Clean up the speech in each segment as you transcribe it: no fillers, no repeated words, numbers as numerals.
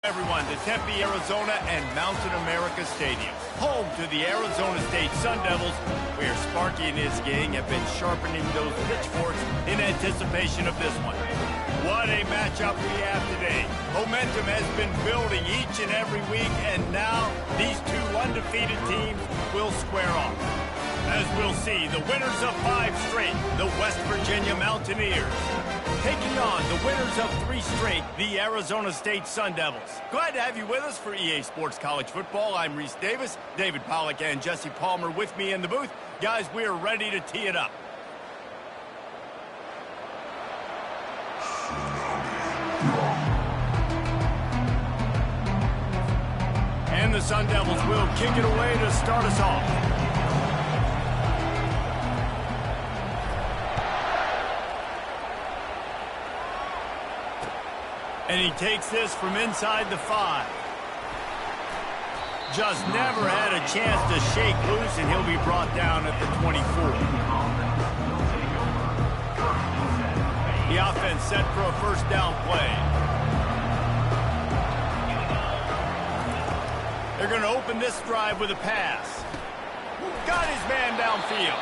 Everyone to Tempe, Arizona and Mountain America Stadium, home to the Arizona State Sun Devils, where Sparky and his gang have been sharpening those pitchforks in anticipation of this one. What a matchup we have today. Momentum has been building each and every week, and now these two undefeated teams will square off. As we'll see, the winners of 5 straight, the West Virginia Mountaineers, taking on the winners of 3 straight, the Arizona State Sun Devils. Glad to have you with us for EA Sports College Football. I'm Reese Davis, David Pollack and Jesse Palmer with me in the booth. Guys, we are ready to tee it up. And the Sun Devils will kick it away to start us off. And he takes this from inside the 5. Just never had a chance to shake loose, and he'll be brought down at the 24. The offense set for a first down play. They're going to open this drive with a pass. Got his man downfield.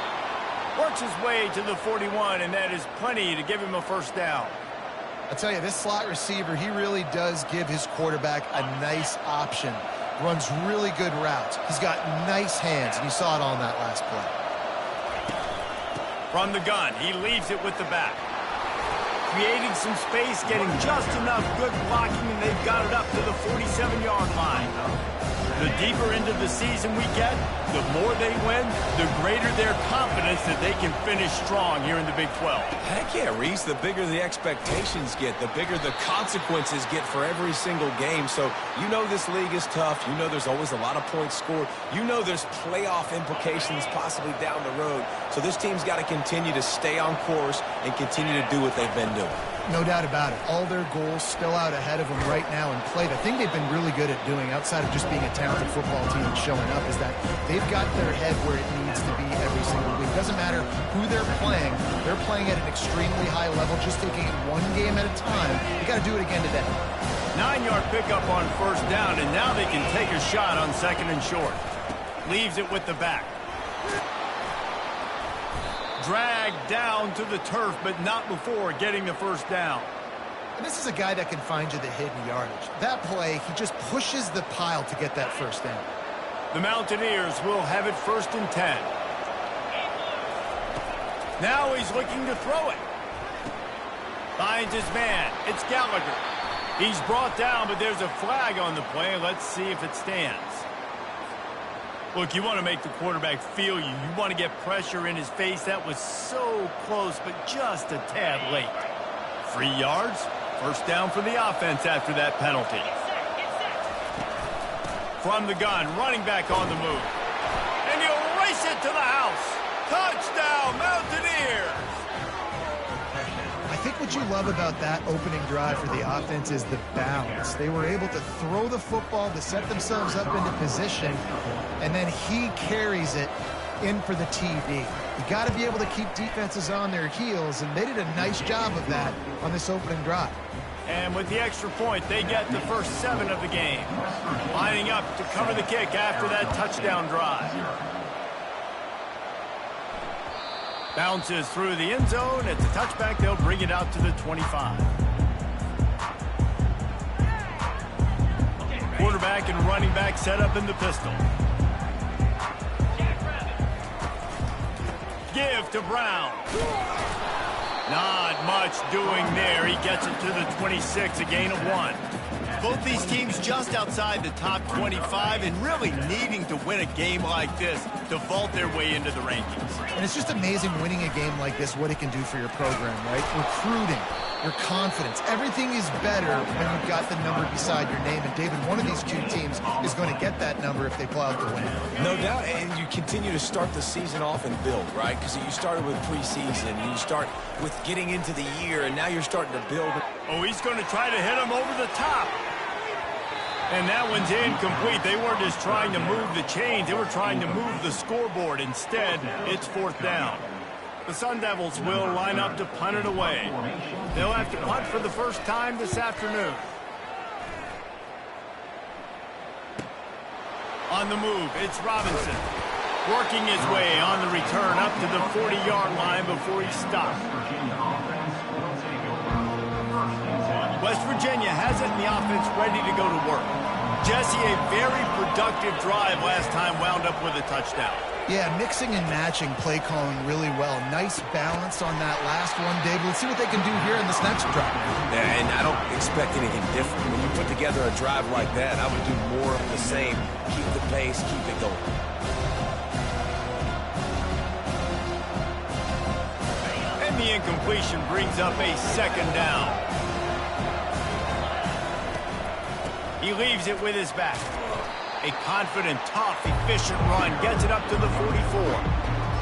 Works his way to the 41, and that is plenty to give him a first down. I'll tell you, this slot receiver, he really does give his quarterback a nice option. Runs really good routes. He's got nice hands, and you saw it all in that last play. From the gun, he leaves it with the back. Creating some space, getting just enough good blocking, and they've got it up to the 47-yard line. The deeper into the season we get, the more they win, the greater their confidence that they can finish strong here in the Big 12. Heck yeah, Reese. The bigger the expectations get, the bigger the consequences get for every single game. So you know this league is tough. You know there's always a lot of points scored. You know there's playoff implications possibly down the road. So this team's got to continue to stay on course and continue to do what they've been doing. No doubt about it. All their goals still out ahead of them right now in play. The thing they've been really good at doing, outside of just being a talented football team and showing up, is that they've got their head where it needs to be every single week. Doesn't matter who they're playing at an extremely high level, just taking it one game at a time. You got to do it again today. 9-yard pickup on first down, and now they can take a shot on second and short. Leaves it with the back. Dragged down to the turf, but not before getting the first down. And this is a guy that can find you the hidden yardage. That play, he just pushes the pile to get that first down. The Mountaineers will have it first and 10. Now he's looking to throw it. Finds his man. It's Gallagher. He's brought down, but there's a flag on the play. Let's see if it stands. Look, you want to make the quarterback feel you. You want to get pressure in his face. That was so close, but just a tad late. 3 yards. First down for the offense after that penalty. From the gun, running back on the move. And he'll race it to the house. Touchdown, Mountaineers! I think what you love about that opening drive for the offense is the balance. They were able to throw the football to set themselves up into position, and then he carries it in for the TD. You got to be able to keep defenses on their heels, and they did a nice job of that on this opening drive. And with the extra point, they get the first 7 of the game. Lining up to cover the kick after that touchdown drive. Bounces through the end zone. It's a touchback. They'll bring it out to the 25. Quarterback and running back set up in the pistol. Give to Brown. Not much doing there. He gets it to the 26, a gain of 1. Both these teams just outside the top 25 and really needing to win a game like this to vault their way into the rankings. And it's just amazing winning a game like this, what it can do for your program, right? Recruiting, your confidence, everything is better when you've got the number beside your name. And David, one of these two teams is going to get that number if they pull out the win. No doubt, and you continue to start the season off and build, right? Because you started with preseason, and you start with getting into the year, and now you're starting to build. Oh, he's going to try to hit him over the top. And that one's incomplete. They weren't just trying to move the chains. They were trying to move the scoreboard. Instead, it's fourth down. The Sun Devils will line up to punt it away. They'll have to punt for the first time this afternoon. On the move, it's Robinson. Working his way on the return up to the 40-yard line before he stopped. West Virginia has it in the offense ready to go to work. Jesse, a very productive drive last time, wound up with a touchdown. Yeah, mixing and matching play calling really well. Nice balance on that last one, David. Let's see what they can do here in this next drive. Yeah, and I don't expect anything different. When you put together a drive like that, I would do more of the same. Keep the pace, keep it going. And the incompletion brings up a second down. He leaves it with his back. A confident, tough, efficient run gets it up to the 44.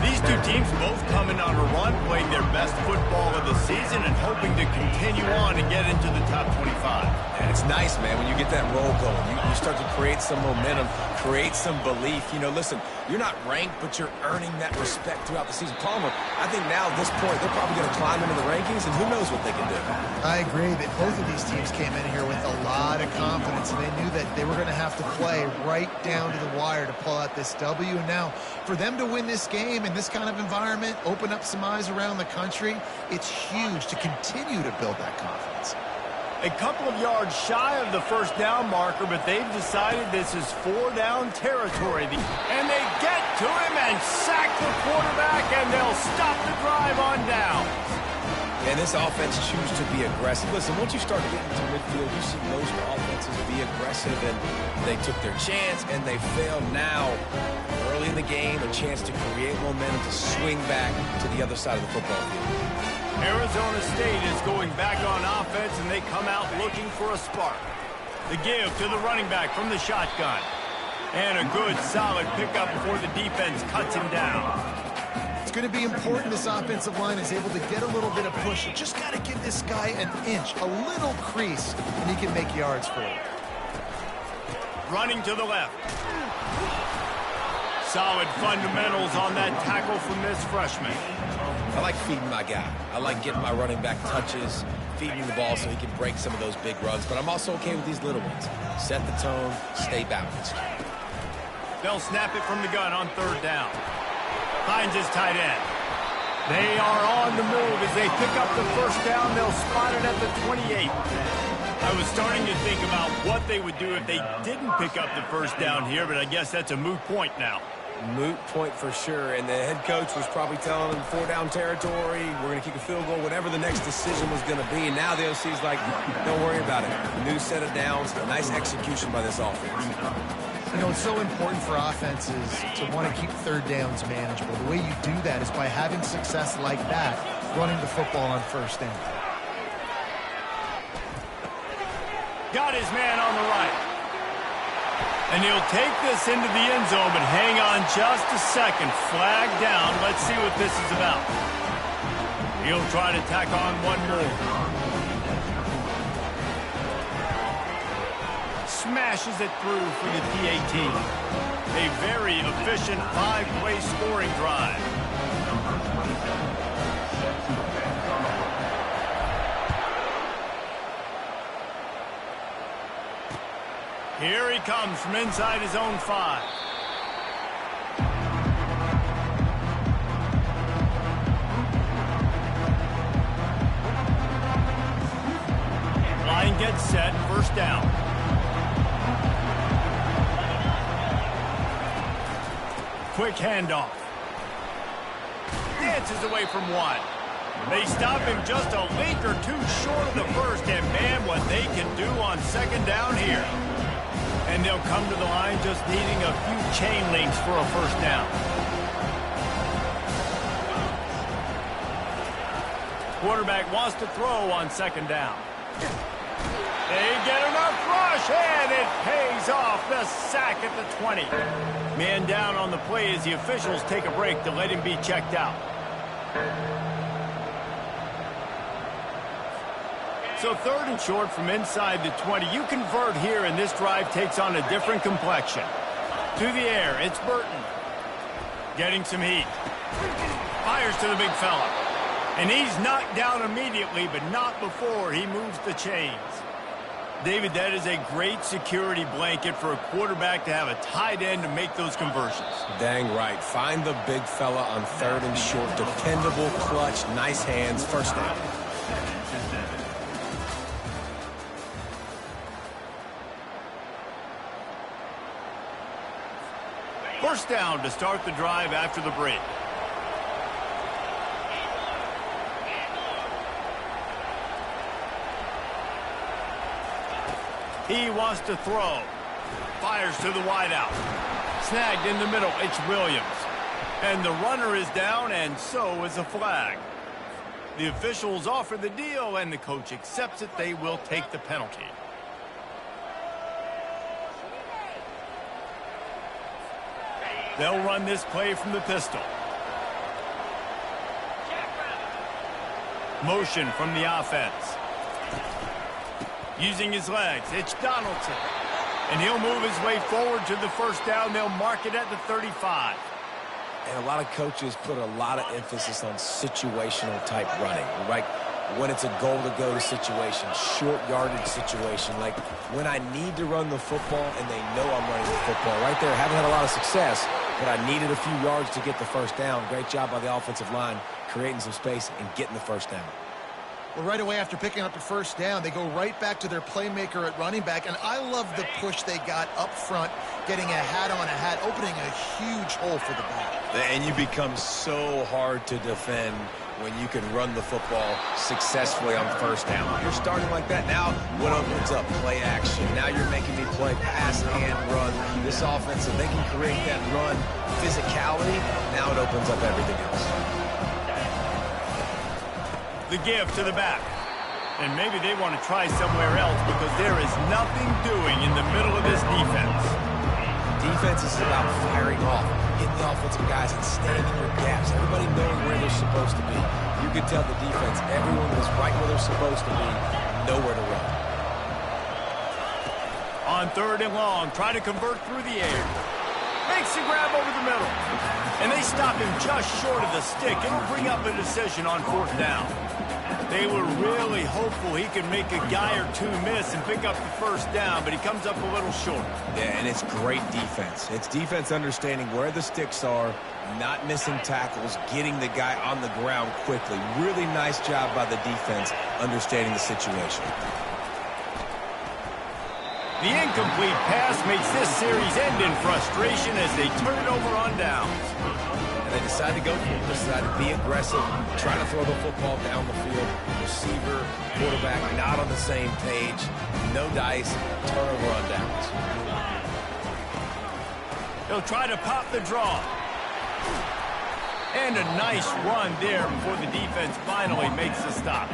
These two teams both coming on a run, playing their best football of the season and hoping to continue on and get into the top 25. And it's nice, man, when you get that roll going. You start to create some momentum, create some belief. You know, listen, you're not ranked, but you're earning that respect throughout the season. Palmer, I think now at this point, they're probably going to climb into the rankings, and who knows what they can do. I agree that both of these teams came in here with a lot of confidence, and they knew that they were going to have to play right down to the wire to pull out this W. And now, for them to win this game in this kind of environment, open up some eyes around the country, it's huge to continue to build that confidence. A couple of yards shy of the first down marker, but they've decided this is 4-down territory. And they get to him and sack the quarterback, and they'll stop the drive on down. And this offense chooses to be aggressive. Listen, once you start getting to midfield, you see most offenses be aggressive, and they took their chance, and they failed. Now, early in the game, a chance to create momentum, to swing back to the other side of the football field. Arizona State is going back on offense, and they come out looking for a spark. The give to the running back from the shotgun. And a good, solid pickup before the defense cuts him down. It's going to be important this offensive line is able to get a little bit of push. You just got to give this guy an inch, a little crease, and he can make yards for it. Running to the left. Solid fundamentals on that tackle from this freshman. I like feeding my guy. I like getting my running back touches, feeding the ball so he can break some of those big runs. But I'm also okay with these little ones. Set the tone, stay balanced. They'll snap it from the gun on third down. Finds his tight end. They are on the move as they pick up the first down. They'll spot it at the 28. I was starting to think about what they would do if they didn't pick up the first down here, but I guess that's a moot point now. Moot point for sure, and the head coach was probably telling them 4-down territory, we're going to kick a field goal, whatever the next decision was going to be. And now the OC's like, don't worry about it. New set of downs, a nice execution by this offense. You know, it's so important for offenses to want to keep third downs manageable. The way you do that is by having success like that, running the football on first down. Got his man on the right. And he'll take this into the end zone, but hang on just a second. Flag down. Let's see what this is about. He'll try to tack on one more. Smashes it through for the PAT. A very efficient 5-play scoring drive. Here he comes from inside his own 5. Line gets set, first down. Quick handoff. Dances away from one. They stop him just a link or two short of the first, and man, what they can do on second down here. And they'll come to the line just needing a few chain links for a first down. Quarterback wants to throw on second down. They get enough rush, and it pays off. The sack at the 20. Man down on the play as the officials take a break to let him be checked out. So third and short from inside the 20. You convert here, and this drive takes on a different complexion. To the air, it's Burton. Getting some heat. Fires to the big fella. And he's knocked down immediately, but not before he moves the chains. David, that is a great security blanket for a quarterback to have a tight end to make those conversions. Dang right. Find the big fella on 3rd and short. Dependable, clutch, nice hands, first down. First down to start the drive after the break. He wants to throw. Fires to the wideout. Snagged in the middle. It's Williams. And the runner is down, and so is a flag. The officials offer the deal, and the coach accepts it. They will take the penalty. They'll run this play from the pistol. Motion from the offense. Using his legs, it's Donaldson. And he'll move his way forward to the first down. They'll mark it at the 35. And a lot of coaches put a lot of emphasis on situational type running, right? When it's a goal-to-go situation, short yardage situation, like when I need to run the football and they know I'm running the football. Right there, haven't had a lot of success, but I needed a few yards to get the first down. Great job by the offensive line, creating some space and getting the first down. Well, right away after picking up the first down, they go right back to their playmaker at running back, and I love the push they got up front, getting a hat on a hat, opening a huge hole for the back. And you become so hard to defend when you can run the football successfully on first down. You're starting like that. Now, what opens up? Play action. Now you're making me play pass and run. This offense, if they can create that run physicality, now it opens up everything else. The give to the back. And maybe they want to try somewhere else because there is nothing doing in the middle of this defense. Defense is about firing off, hitting the offensive guys and staying in your gaps. Everybody knowing where they're supposed to be. You can tell the defense, everyone was right where they're supposed to be, nowhere to run. On 3rd and long, try to convert through the air. Makes the grab over the middle. And they stop him just short of the stick. It'll bring up a decision on 4th down. They were really hopeful he could make a guy or two miss and pick up the first down, but he comes up a little short. Yeah, and it's great defense. It's defense understanding where the sticks are, not missing tackles, getting the guy on the ground quickly. Really nice job by the defense understanding the situation. The incomplete pass makes this series end in frustration as they turn it over on downs. And they decide to go for it. They decide to be aggressive, try to throw the football down the field. Receiver, quarterback, not on the same page. No dice, turnover on downs. They'll try to pop the draw. And a nice run there before the defense finally makes the stop.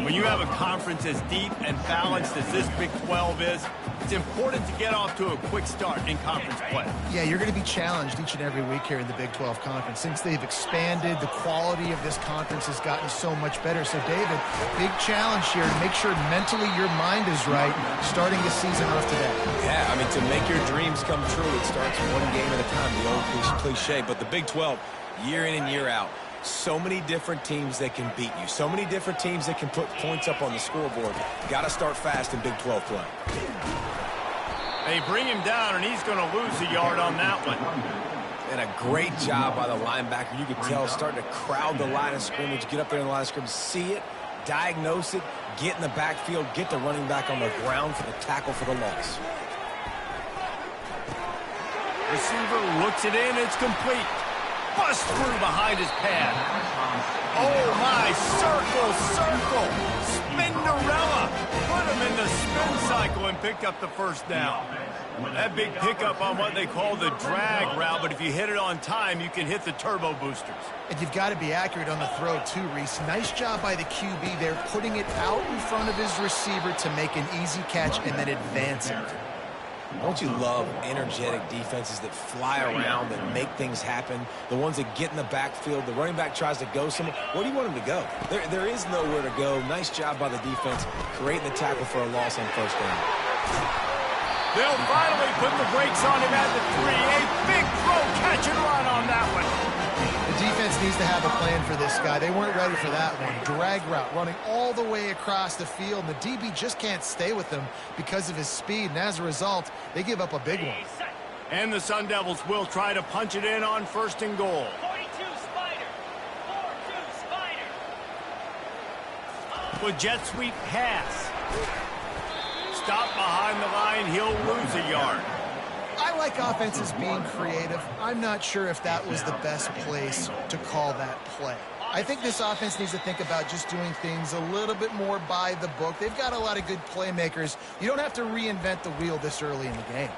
When you have a conference as deep and balanced as this Big 12 is, it's important to get off to a quick start in conference play. Yeah, you're going to be challenged each and every week here in the Big 12 Conference. Since they've expanded, the quality of this conference has gotten so much better. So, David, big challenge here to make sure mentally your mind is right starting the season off today. Yeah, I mean, to make your dreams come true, it starts one game at a time, the old cliche. But the Big 12, year in and year out, so many different teams that can beat you. So many different teams that can put points up on the scoreboard. Got to start fast in Big 12 play. They bring him down, and he's going to lose a yard on that one. And a great job by the linebacker. You could tell starting to crowd the line of scrimmage, get up there in the line of scrimmage, see it, diagnose it, get in the backfield, get the running back on the ground for the tackle for the loss. Receiver looks it in. It's complete. Bust through behind his pad. Oh, my. Circle. Spinderella. Put him in the spin cycle and picked up the first down. That big pickup on what they call the drag route, but if you hit it on time, you can hit the turbo boosters. And you've got to be accurate on the throw, too, Reese. Nice job by the QB there, putting it out in front of his receiver to make an easy catch and then advance it. Don't you love energetic defenses that fly around and make things happen? The ones that get in the backfield, the running back tries to go somewhere. Where do you want him to go? There is nowhere to go. Nice job by the defense, creating the tackle for a loss on first down. They'll finally put the brakes on him at the 3. A big throw, catch and run on that one. The defense defense needs to have a plan for this guy. They weren't ready for that one. Drag route, running all the way across the field, and the DB just can't stay with him because of his speed, and as a result, they give up a big one. And the Sun Devils will try to punch it in on 1st and goal. 42 Spider. 4-2 Spider. With jet sweep pass. Stop behind the line, he'll lose a yard. I like offenses being creative. I'm not sure if that was the best place to call that play. I think this offense needs to think about just doing things a little bit more by the book. They've got a lot of good playmakers. You don't have to reinvent the wheel this early in the game.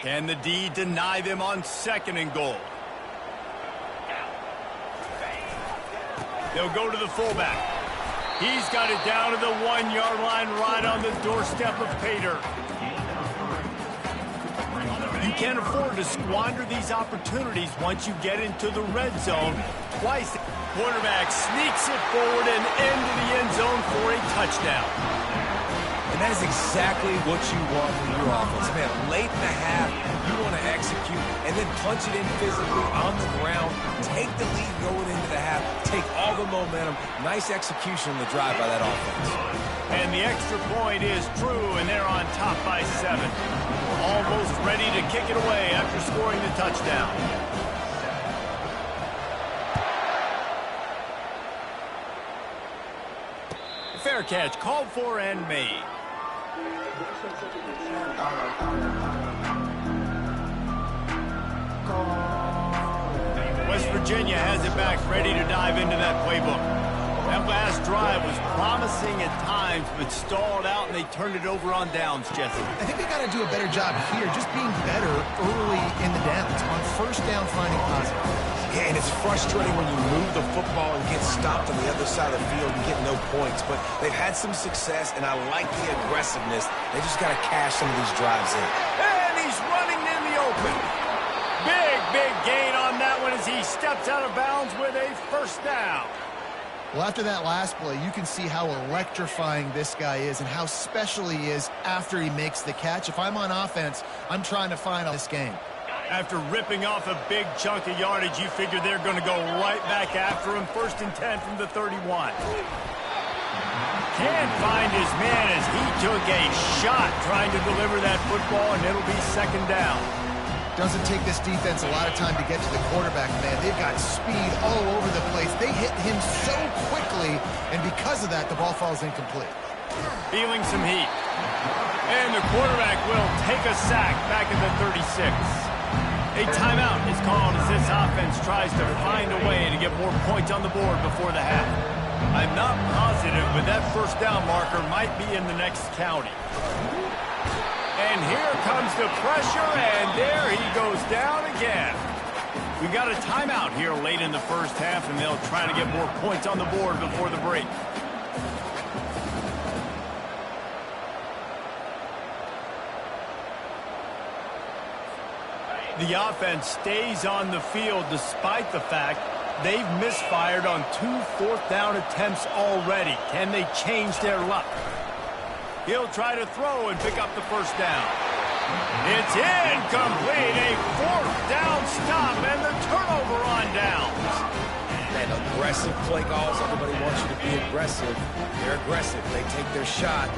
Can the D deny them on 2nd and goal? They'll go to the fullback. He's got it down to the 1-yard line right on the doorstep of Pater. You can't afford to squander these opportunities once you get into the red zone. Twice, quarterback sneaks it forward and into the end zone for a touchdown. And that is exactly what you want from your offense. Man, late in the half, you want to execute and then punch it in physically on the ground. Take the lead going into the half. Take all the momentum. Nice execution on the drive by that offense. And the extra point is true, and they're on top by 7. Almost ready to kick it away after scoring the touchdown. Fair catch, called for and made. West Virginia has it back, ready to dive into that playbook. That last drive was promising at times, but stalled out, and they turned it over on downs, Jesse. I think they got to do a better job here, just being better early in the downs. On 1st down, finding positive. Yeah, and it's frustrating when you move the football and get stopped on the other side of the field and get no points. But they've had some success, and I like the aggressiveness. They just got to cash some of these drives in. And he's running in the open. Big gain on that one as he steps out of bounds with a 1st down. Well, after that last play, you can see how electrifying this guy is and how special he is after he makes the catch. If I'm on offense, I'm trying to find this game. After ripping off a big chunk of yardage, you figure they're going to go right back after him. 1st and 10 from the 31. Can't find his man as he took a shot trying to deliver that football, and it'll be 2nd down. Doesn't take this defense a lot of time to get to the quarterback, man. They've got speed all over the place. They hit him so quickly, and because of that, the ball falls incomplete. Feeling some heat. And the quarterback will take a sack back at the 36. A timeout is called as this offense tries to find a way to get more points on the board before the half. I'm not positive, but that 1st down marker might be in the next county. And here comes the pressure, and there he goes down again. We got a timeout here late in the 1st half, and they'll try to get more points on the board before the break. The offense stays on the field despite the fact they've misfired on 2 4th down attempts already. Can they change their luck? He'll try to throw and pick up the 1st down. It's incomplete. A 4th down stop and the turnover on downs. And aggressive play calls. Everybody wants you to be aggressive. They're aggressive. They take their shot.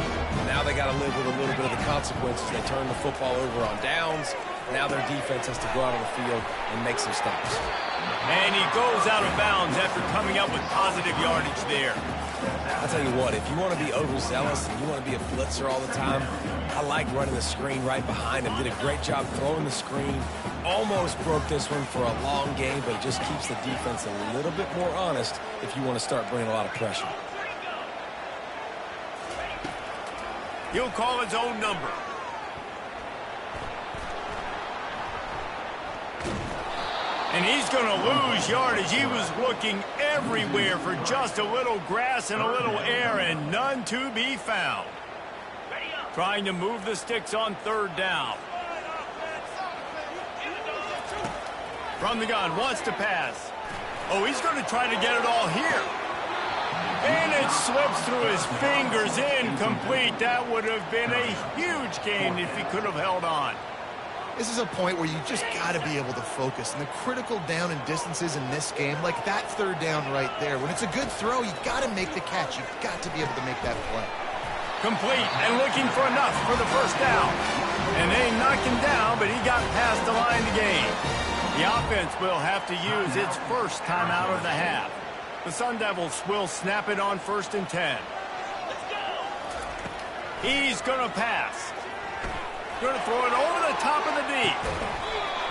Now they got to live with a little bit of the consequences. They turn the football over on downs. Now their defense has to go out on the field and make some stops. And he goes out of bounds after coming up with positive yardage there. I'll tell you what, if you want to be overzealous and you want to be a blitzer all the time, I like running the screen right behind him. Did a great job throwing the screen. Almost broke this one for a long game, but it just keeps the defense a little bit more honest if you want to start bringing a lot of pressure. He'll call his own number. And he's going to lose yardage. He was looking everywhere for just a little grass and a little air, and none to be found. Trying to move the sticks on 3rd down. From the gun, wants to pass. Oh, he's going to try to get it all here. And it slips through his fingers, incomplete. That would have been a huge gain if he could have held on. This is a point where you just got to be able to focus. And the critical down and distances in this game, like that third down right there, when it's a good throw, you got to make the catch. You've got to be able to make that play. Complete and looking for enough for the first down. And they knocked him down, but he got past the line to gain. The offense will have to use its first timeout of the half. The Sun Devils will snap it on 1st and 10. He's going to pass. Going to throw it over the top of the deep.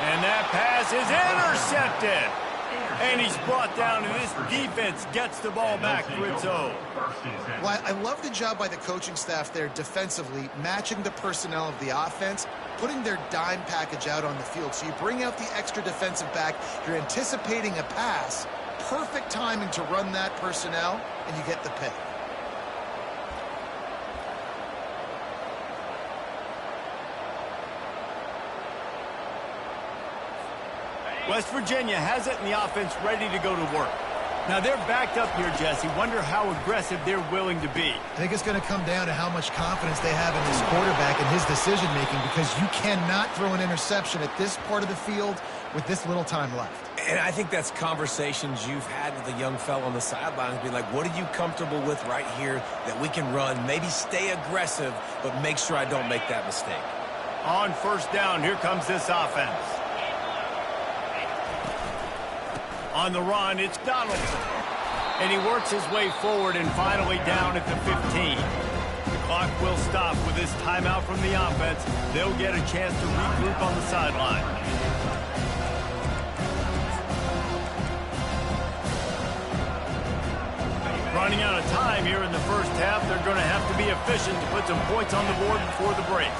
And that pass is intercepted. And he's brought down, and this defense gets the ball back for its own. Well, I love the job by the coaching staff there defensively, matching the personnel of the offense, putting their dime package out on the field. So you bring out the extra defensive back, you're anticipating a pass, perfect timing to run that personnel, and you get the pick. West Virginia has it, and the offense ready to go to work. Now they're backed up here, Jesse. Wonder how aggressive they're willing to be. I think it's going to come down to how much confidence they have in this quarterback and his decision-making, because you cannot throw an interception at this part of the field with this little time left. And I think that's conversations you've had with a young fellow on the sidelines, be like, what are you comfortable with right here that we can run? Maybe stay aggressive, but make sure I don't make that mistake. On 1st down, here comes this offense. On the run, it's Donaldson. And he works his way forward and finally down at the 15. The clock will stop with this timeout from the offense. They'll get a chance to regroup on the sideline. Running out of time here in the first half. They're going to have to be efficient to put some points on the board before the break.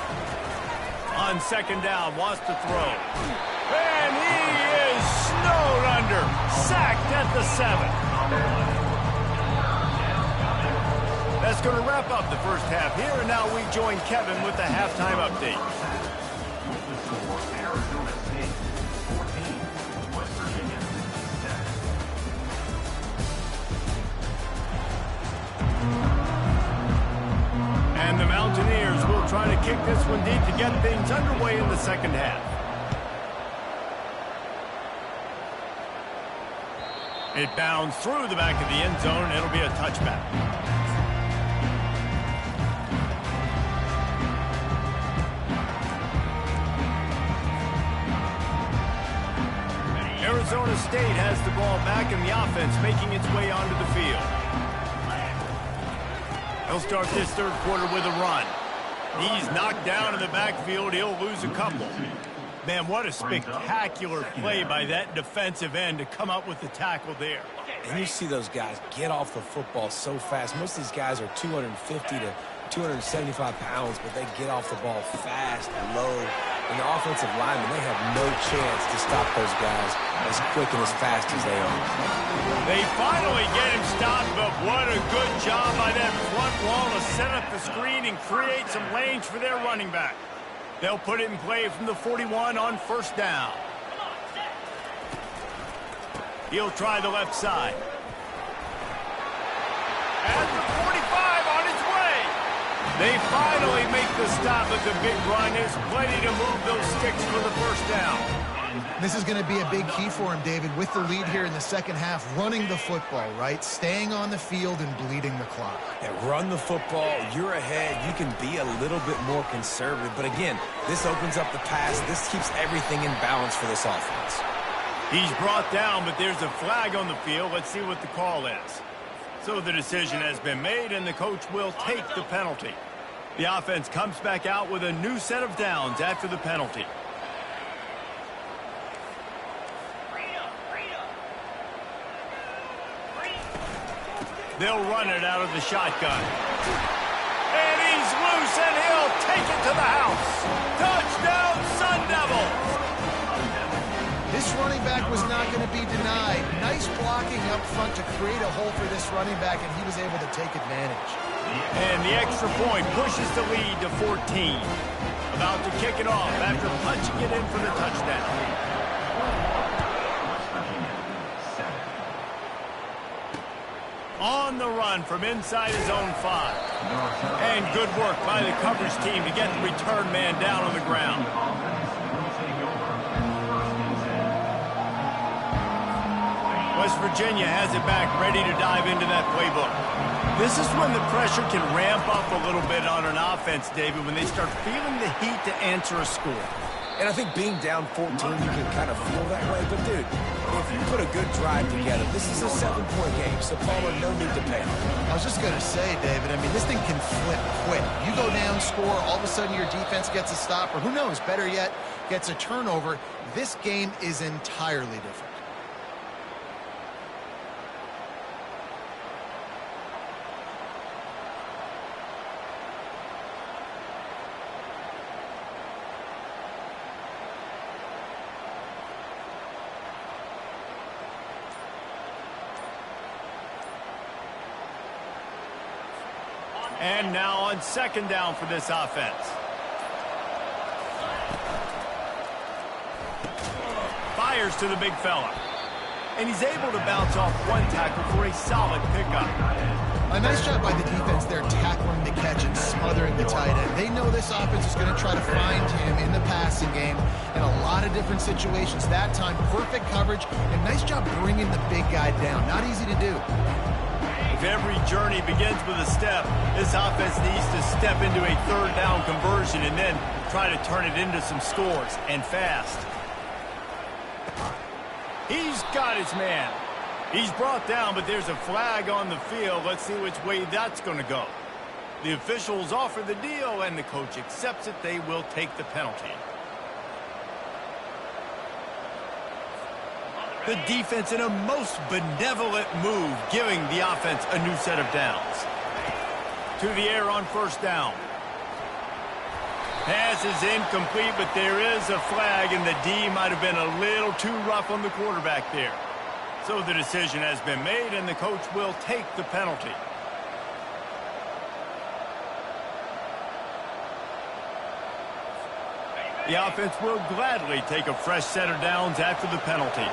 On 2nd down, wants to throw. And he is snowed under. Sacked at the 7. That's going to wrap up the first half here, and now we join Kevin with the halftime update. And the Mountaineers will try to kick this one deep to get things underway in the second half. It bounds through the back of the end zone, and it'll be a touchback. Arizona State has the ball back, and the offense making its way onto the field. He'll start this third quarter with a run. He's knocked down in the backfield. He'll lose a couple. Man, what a spectacular play by that defensive end to come up with the tackle there. And you see those guys get off the football so fast. Most of these guys are 250 to 275 pounds, but they get off the ball fast, low. And the offensive linemen, they have no chance to stop those guys as quick and as fast as they are. They finally get him stopped, but what a good job by that front wall to set up the screen and create some lanes for their running back. They'll put it in play from the 41 on 1st down. He'll try the left side. At the 45 on its way. They finally make the stop at the big run. There's plenty to move those sticks for the 1st down. This is going to be a big key for him, David, with the lead here in the second half, running the football, right? Staying on the field and bleeding the clock. Yeah, run the football. You're ahead. You can be a little bit more conservative. But again, this opens up the pass. This keeps everything in balance for this offense. He's brought down, but there's a flag on the field. Let's see what the call is. So the decision has been made, and the coach will take the penalty. The offense comes back out with a new set of downs after the penalty. They'll run it out of the shotgun. And he's loose, and he'll take it to the house. Touchdown, Sun Devils! This running back was not going to be denied. Nice blocking up front to create a hole for this running back, and he was able to take advantage. And the extra point pushes the lead to 14. About to kick it off after punching it in for the touchdown. On the run from inside his own 5. And good work by the coverage team to get the return man down on the ground. West Virginia has it back, ready to dive into that playbook. This is when the pressure can ramp up a little bit on an offense, David, when they start feeling the heat to answer a score. And I think being down 14, you can kind of feel that way. But, dude, if you put a good drive together, this is a 7-point game, so Palmer, no need to panic. I was just going to say, David, I mean, this thing can flip quick. You go down, score, all of a sudden your defense gets a stop, or who knows, better yet, gets a turnover. This game is entirely different. And now on second down for this offense. Fires to the big fella. And he's able to bounce off one tackle for a solid pickup. A nice job by the defense there, tackling the catch and smothering the tight end. They know this offense is going to try to find him in the passing game in a lot of different situations. That time, perfect coverage, and nice job bringing the big guy down. Not easy to do. If every journey begins with a step, this offense needs to step into a third down conversion and then try to turn it into some scores, and fast. He's got his man. He's brought down, but there's a flag on the field. Let's see which way that's going to go. The officials offer the deal, and the coach accepts it. They will take the penalty. The defense in a most benevolent move, giving the offense a new set of downs. To the air on first down. Pass is incomplete, but there is a flag, and the D might have been a little too rough on the quarterback there. So the decision has been made, and the coach will take the penalty. The offense will gladly take a fresh set of downs after the penalty.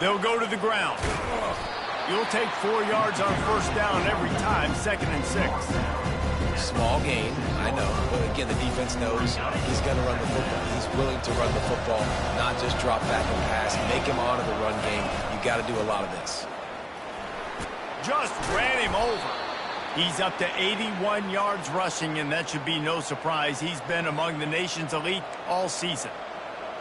They'll go to the ground. You'll take 4 yards on first down every time, 2nd and 6. Small gain, I know. But again, the defense knows he's going to run the football. He's willing to run the football, not just drop back and pass. Make him honor the run game. You got to do a lot of this. Just ran him over. He's up to 81 yards rushing, and that should be no surprise. He's been among the nation's elite all season.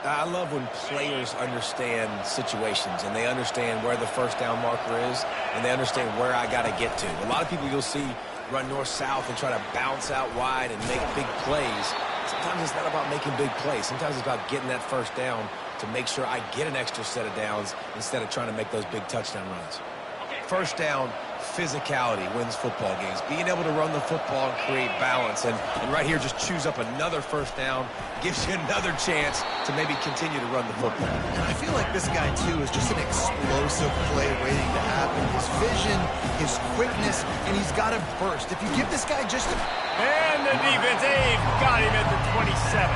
I love when players understand situations and they understand where the first down marker is and they understand where I got to get to. A lot of people you'll see run north-south and try to bounce out wide and make big plays. Sometimes it's not about making big plays. Sometimes it's about getting that first down to make sure I get an extra set of downs instead of trying to make those big touchdown runs. First down, physicality wins football games. Being able to run the football and create balance. And right here, just choose up another first down. Gives you another chance to maybe continue to run the football. I feel like this guy, too, is just an explosive play waiting to happen. His vision, his quickness, and he's got a burst. If you give this guy just a... And the defense, they've got him at the 27.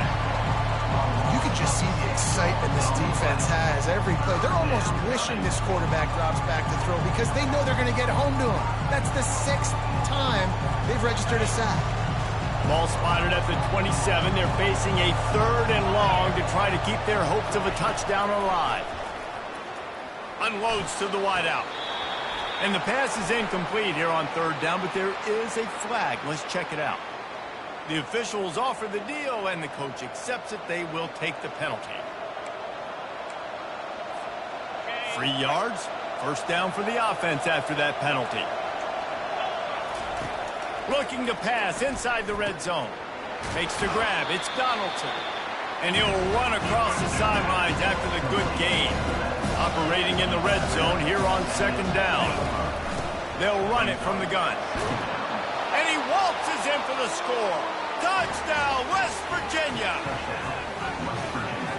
You can just see the excitement this defense has every play. They're almost wishing this quarterback drops back to throw because they know they're going to get home to him. That's the 6th time they've registered a sack. Ball spotted at the 27. They're facing a 3rd and long to try to keep their hopes of a touchdown alive. Unloads to the wideout. And the pass is incomplete here on 3rd down, but there is a flag. Let's check it out. The officials offer the deal, and the coach accepts it. They will take the penalty. 3 yards. First down for the offense after that penalty. Looking to pass inside the red zone. Makes the grab. It's Donaldson. And he'll run across the sidelines after the good gain. Operating in the red zone here on 2nd down. They'll run it from the gun. And he waltzes in for the score. Touchdown, West Virginia.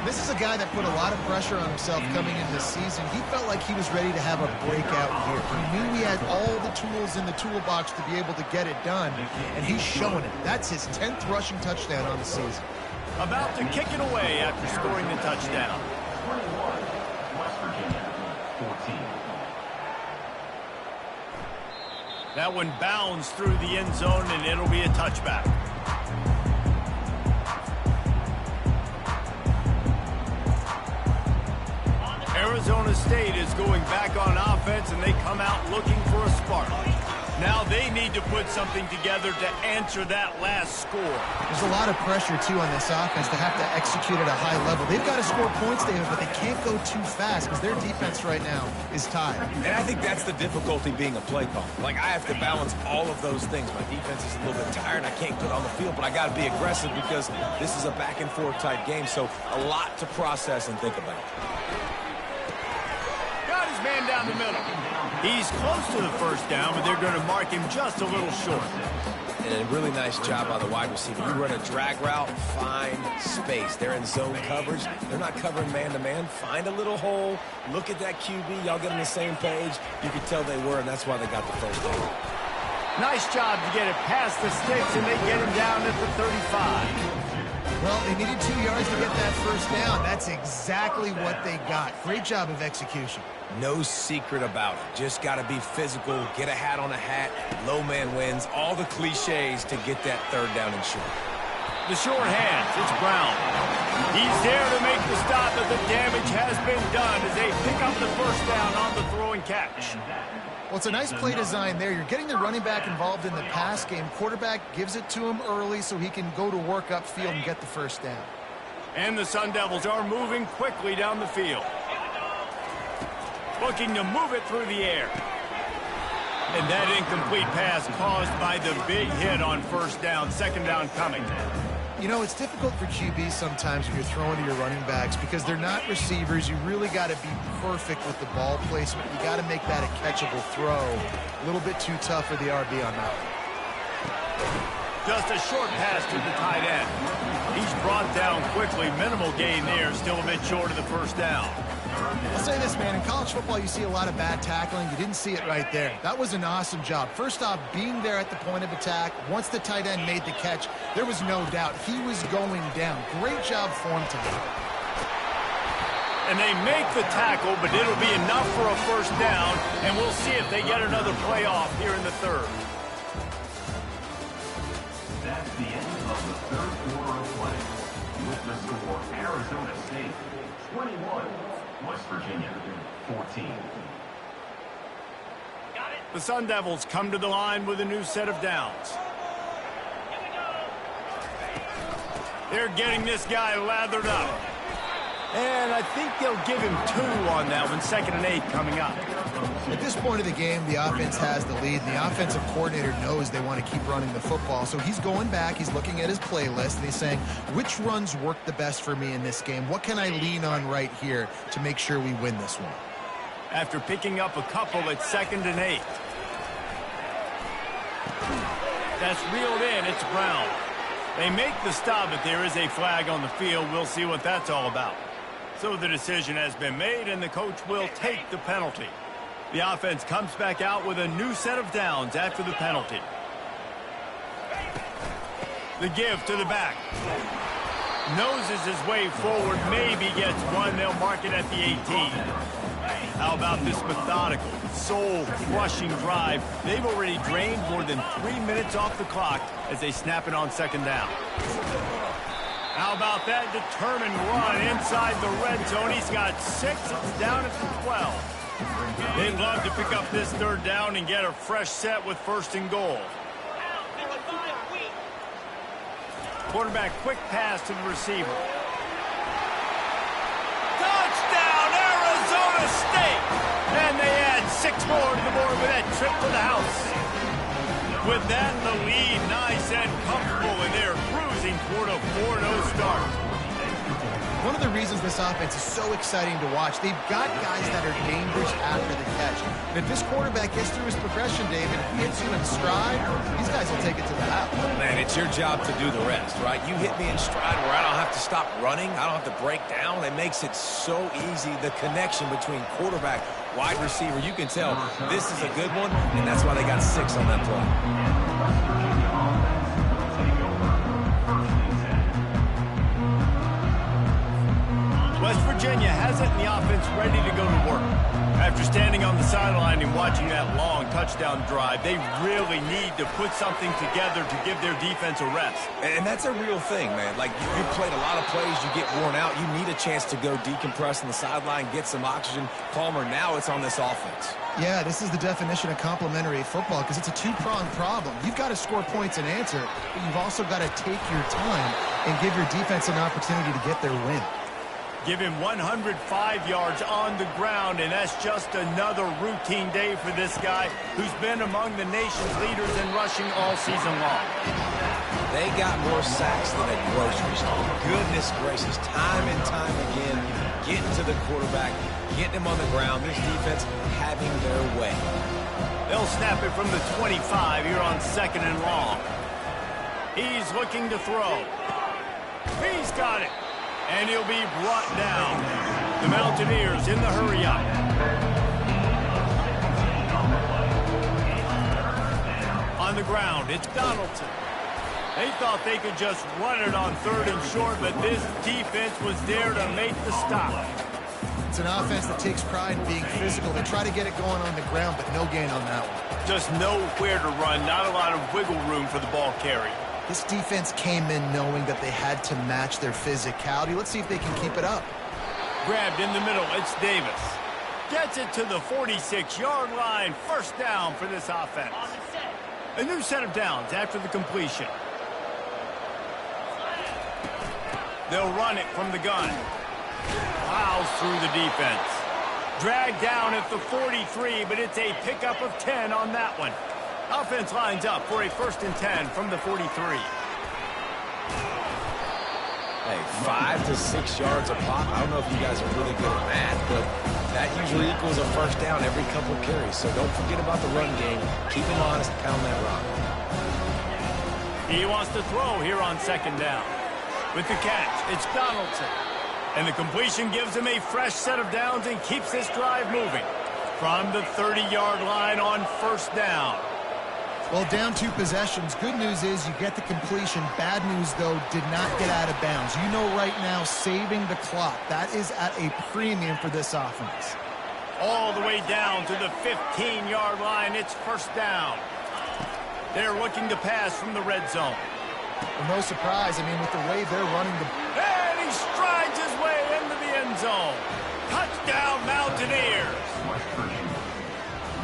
This is a guy that put a lot of pressure on himself coming into the season. He felt like he was ready to have a breakout year. He knew he had all the tools in the toolbox to be able to get it done, and he's showing it. That's his 10th rushing touchdown on the season. About to kick it away after scoring the touchdown. That one bounds through the end zone, and it'll be a touchback. Arizona State is going back on offense, and they come out looking for a spark. Now they need to put something together to answer that last score. There's a lot of pressure, too, on this offense to have to execute at a high level. They've got to score points, David, but they can't go too fast because their defense right now is tied. And I think that's the difficulty being a play caller. Like, I have to balance all of those things. My defense is a little bit tired. I can't get on the field, but I got to be aggressive because this is a back-and-forth type game, so a lot to process and think about. Got his man down the middle. He's close to the first down, but they're going to mark him just a little short. And a really nice job by the wide receiver. You run a drag route, find space. They're in zone coverage. They're not covering man-to-man. Find a little hole. Look at that QB. Y'all get on the same page. You can tell they were, and that's why they got the first down. Nice job to get it past the sticks, and they get him down at the 35. Well, they needed 2 yards to get that first down. That's exactly what they got. Great job of execution. No secret about it. Just got to be physical, get a hat on a hat, low man wins, all the cliches to get that third down and short. The short hands, it's Brown. He's there to make the stop, but the damage has been done as they pick up the first down on the throw and catch. Well, it's a nice play design there. You're getting the running back involved in the pass game. Quarterback gives it to him early so he can go to work upfield and get the first down. And the Sun Devils are moving quickly down the field. Looking to move it through the air. And that incomplete pass caused by the big hit on first down, second down coming. You know, it's difficult for QBs sometimes when you're throwing to your running backs because they're not receivers. You really got to be perfect with the ball placement. You got to make that a catchable throw. A little bit too tough for the RB on that one. Just a short pass to the tight end. He's brought down quickly. Minimal gain there, still a bit short of the first down. I'll say this, man. In college football, you see a lot of bad tackling. You didn't see it right there. That was an awesome job. First off, being there at the point of attack. Once the tight end made the catch, there was no doubt he was going down. Great job for him tonight. And they make the tackle, but it'll be enough for a first down, and we'll see if they get another play off here in the third. That's the end of the third quarter of play. With the score, Arizona State 21, West Virginia 14. The Sun Devils come to the line with a new set of downs. They're getting this guy lathered up. And I think they'll give him 2 on that one, 2nd and 8 coming up. At this point of the game, the offense has the lead, and the offensive coordinator knows they want to keep running the football. So he's going back, he's looking at his playlist, and he's saying, which runs work the best for me in this game? What can I lean on right here to make sure we win this one? After picking up a couple at 2nd and 8. That's reeled in, it's Brown. They make the stop, but there is a flag on the field. We'll see what that's all about. So the decision has been made, and the coach will take the penalty. The offense comes back out with a new set of downs after the penalty. The give to the back. Noses his way forward, maybe gets one. They'll mark it at the 18. How about this methodical, soul-crushing drive? They've already drained more than 3 minutes off the clock as they snap it on 2nd down. How about that determined run inside the red zone? He's got 6. It's down at the 12. They'd love to pick up this 3rd down and get a fresh set with 1st and goal. Quarterback quick pass to the receiver. Touchdown, Arizona State! And they add 6 more to the board with that trip to the house. With that, the lead nice and comfortable, and they're cruising toward a 4-0 start. One of the reasons this offense is so exciting to watch, they've got guys that are dangerous after the catch. And if this quarterback gets through his progression, David, and hits you in stride, these guys will take it to the house. Man, it's your job to do the rest, right? You hit me in stride where I don't have to stop running. I don't have to break down. It makes it so easy, the connection between quarterback, wide receiver. You can tell this is a good one, and that's why they got 6 on that play. Take over. West Virginia has it, and the offense ready to go to work. After standing on the sideline and watching that long touchdown drive, they really need to put something together to give their defense a rest. And that's a real thing, man. Like, you played a lot of plays, you get worn out, you need a chance to go decompress on the sideline, get some oxygen. Palmer, now it's on this offense. Yeah, this is the definition of complementary football because it's a two-pronged problem. You've got to score points and answer, but you've also got to take your time and give your defense an opportunity to get their win. Give him 105 yards on the ground, and that's just another routine day for this guy who's been among the nation's leaders in rushing all season long. They got more sacks than a grocery store. Goodness gracious, time and time again, getting to the quarterback, getting him on the ground. This defense having their way. They'll snap it from the 25 here on 2nd and long. He's looking to throw. He's got it. And he'll be brought down. The Mountaineers in the hurry-up. On the ground, it's Donaldson. They thought they could just run it on 3rd and short, but this defense was there to make the stop. It's an offense that takes pride in being physical. They try to get it going on the ground, but no gain on that one. Just nowhere to run, not a lot of wiggle room for the ball carry. This defense came in knowing that they had to match their physicality. Let's see if they can keep it up. Grabbed in the middle, it's Davis. Gets it to the 46-yard line. 1st down for this offense. A new set of downs after the completion. They'll run it from the gun. Plows through the defense. Dragged down at the 43, but it's a pickup of 10 on that one. Offense lines up for a 1st and 10 from the 43. Hey, 5 to 6 yards a pop. I don't know if you guys are really good at math, but that usually equals a 1st down every couple carries. So don't forget about the run game. Keep him honest, pound that rock. He wants to throw here on 2nd down. With the catch, it's Donaldson. And the completion gives him a fresh set of downs and keeps this drive moving. From the 30-yard line on 1st down. Well, down 2 possessions. Good news is you get the completion. Bad news, though, did not get out of bounds. You know right now, saving the clock. That is at a premium for this offense. All the way down to the 15-yard line. It's 1st down. They're looking to pass from the red zone. Well, no surprise. I mean, with the way they're running the... And he strides his way into the end zone. Touchdown, Mountaineers.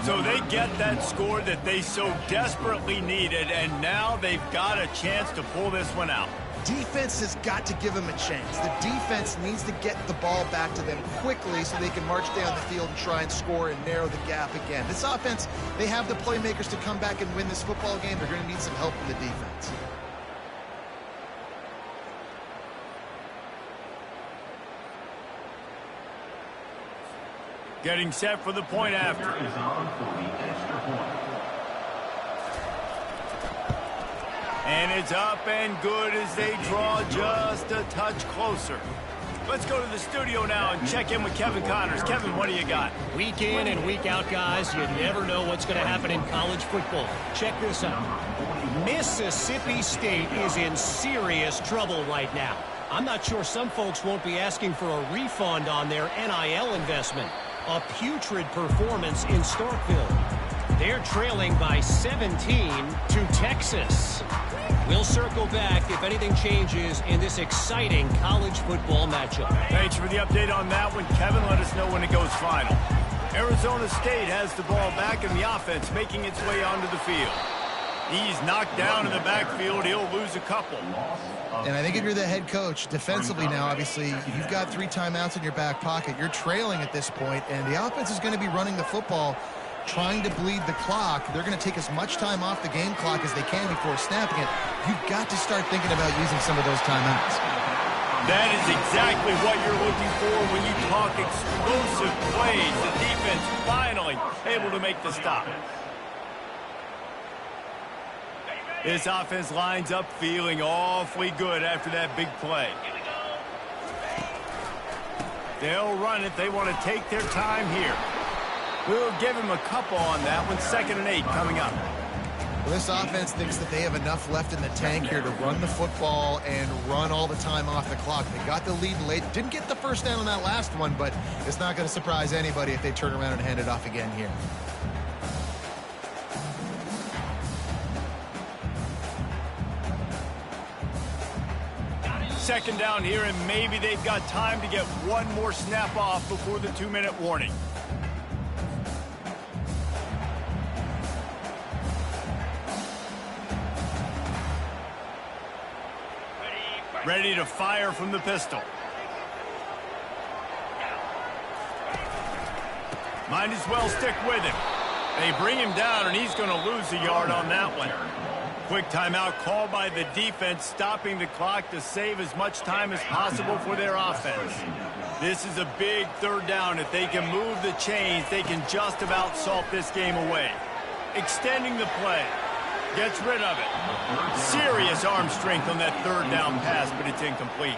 So they get that score that they so desperately needed, and now they've got a chance to pull this one out. Defense has got to give them a chance. The defense needs to get the ball back to them quickly so they can march down the field and try and score and narrow the gap again. This offense, they have the playmakers to come back and win this football game. They're going to need some help from the defense. Getting set for the point after. And it's up and good as they draw just a touch closer. Let's go to the studio now and check in with Kevin Connors. Kevin, what do you got? Week in and week out, guys, you never know what's going to happen in college football. Check this out. Mississippi State is in serious trouble right now. I'm not sure some folks won't be asking for a refund on their NIL investment. A putrid performance in Starkville. They're trailing by 17 to Texas. We'll circle back if anything changes in this exciting college football matchup. Thanks for the update on that one, Kevin. Let us know when it goes final. Arizona State has the ball back and the offense making its way onto the field. He's knocked down in the backfield. He'll lose a couple. And I think if you're the head coach, defensively now, obviously, you've got 3 timeouts in your back pocket. You're trailing at this point, and the offense is going to be running the football, trying to bleed the clock. They're going to take as much time off the game clock as they can before snapping it. You've got to start thinking about using some of those timeouts. That is exactly what you're looking for when you talk explosive plays. The defense finally able to make the stop. This offense lines up feeling awfully good after that big play. They'll run it. They want to take their time here. We'll give him a couple on that one. 2nd and 8 coming up. Well, this offense thinks that they have enough left in the tank here to run the football and run all the time off the clock. They got the lead late. Didn't get the first down on that last one, but it's not going to surprise anybody if they turn around and hand it off again here. Second down here, and maybe they've got time to get one more snap off before the 2-minute warning. Ready to fire from the pistol. Might as well stick with him. They bring him down, and he's going to lose a yard on that one. Quick timeout called by the defense, stopping the clock to save as much time as possible for their offense. This is a big third down. If they can move the chains, they can just about salt this game away. Extending the play. Gets rid of it. Serious arm strength on that third down pass, but it's incomplete.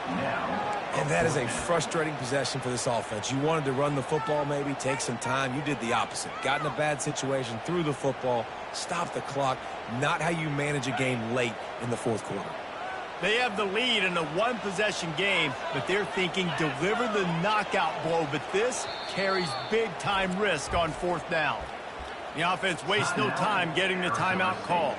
And that is a frustrating possession for this offense. You wanted to run the football, maybe take some time. You did the opposite. Got in a bad situation, threw the football, stopped the clock. Not how you manage a game late in the fourth quarter. They have the lead in a one-possession game, but they're thinking deliver the knockout blow. But this carries big-time risk on fourth down. The offense wastes no time getting the timeout call.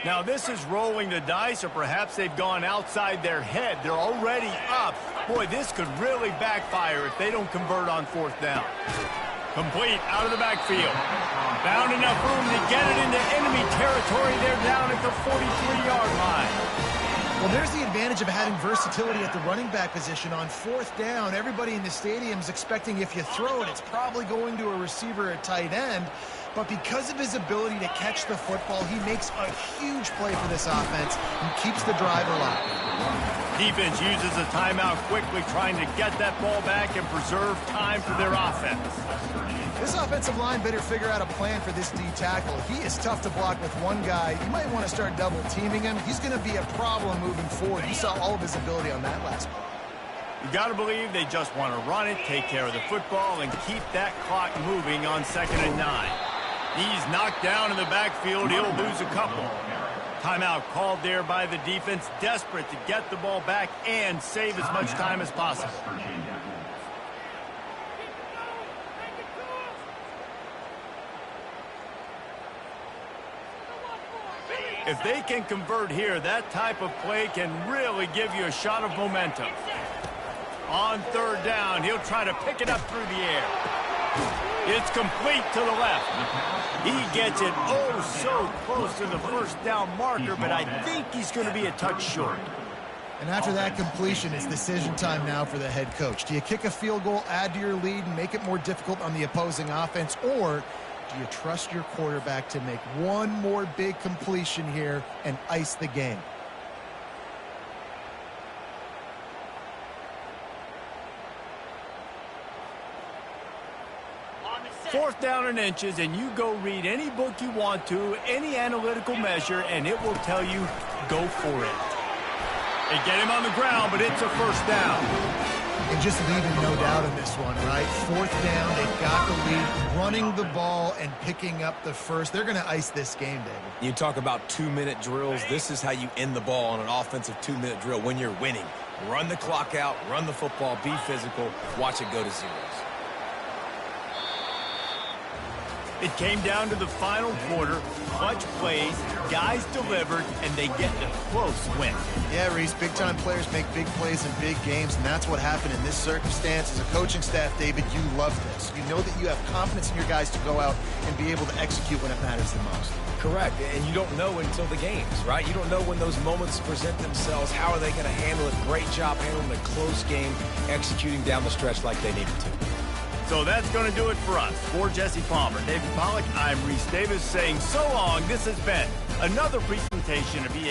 Now this is rolling the dice, or perhaps they've gone outside their head. They're already up. Boy, this could really backfire if they don't convert on fourth down. Complete out of the backfield. Found enough room to get it into enemy territory. They're down at the 43-yard line. Well, there's the advantage of having versatility at the running back position. On fourth down, everybody in the stadium is expecting if you throw it, it's probably going to a receiver at tight end. But because of his ability to catch the football, he makes a huge play for this offense and keeps the drive alive. Defense uses a timeout quickly, trying to get that ball back and preserve time for their offense. This offensive line better figure out a plan for this D tackle. He is tough to block with one guy. You might want to start double teaming him. He's going to be a problem moving forward. You saw all of his ability on that last play. You got to believe they just want to run it, take care of the football, and keep that clock moving on 2nd and 9. He's knocked down in the backfield. He'll lose a couple. Timeout called there by the defense, desperate to get the ball back and save as much time as possible. If they can convert here, that type of play can really give you a shot of momentum. On third down, he'll try to pick it up through the air. It's complete to the left. He gets it oh so close to the first down marker, but I think he's going to be a touch short. And after that completion, it's decision time now for the head coach. Do you kick a field goal, add to your lead, and make it more difficult on the opposing offense, or do you trust your quarterback to make one more big completion here and ice the game? Fourth down and inches, and you go read any book you want to, any analytical measure, and it will tell you, go for it. They get him on the ground, but it's a first down. And just leaving no doubt in this one, right? Fourth down, they've got the lead, running the ball and picking up the first. They're going to ice this game, David. You talk about 2-minute drills. This is how you end the ball on an offensive 2-minute drill when you're winning. Run the clock out, run the football, be physical, watch it go to zeros. It came down to the final quarter. Clutch plays, guys delivered, and they get a close win. Yeah, Reese, big-time players make big plays in big games, and that's what happened in this circumstance. As a coaching staff, David, you love this. You know that you have confidence in your guys to go out and be able to execute when it matters the most. Correct, and you don't know until the games, right? You don't know when those moments present themselves. How are they going to handle it? Great job handling a close game, executing down the stretch like they needed to. So that's going to do it for us. For Jesse Palmer, David Pollack, I'm Reese Davis saying so long. This has been another presentation of EA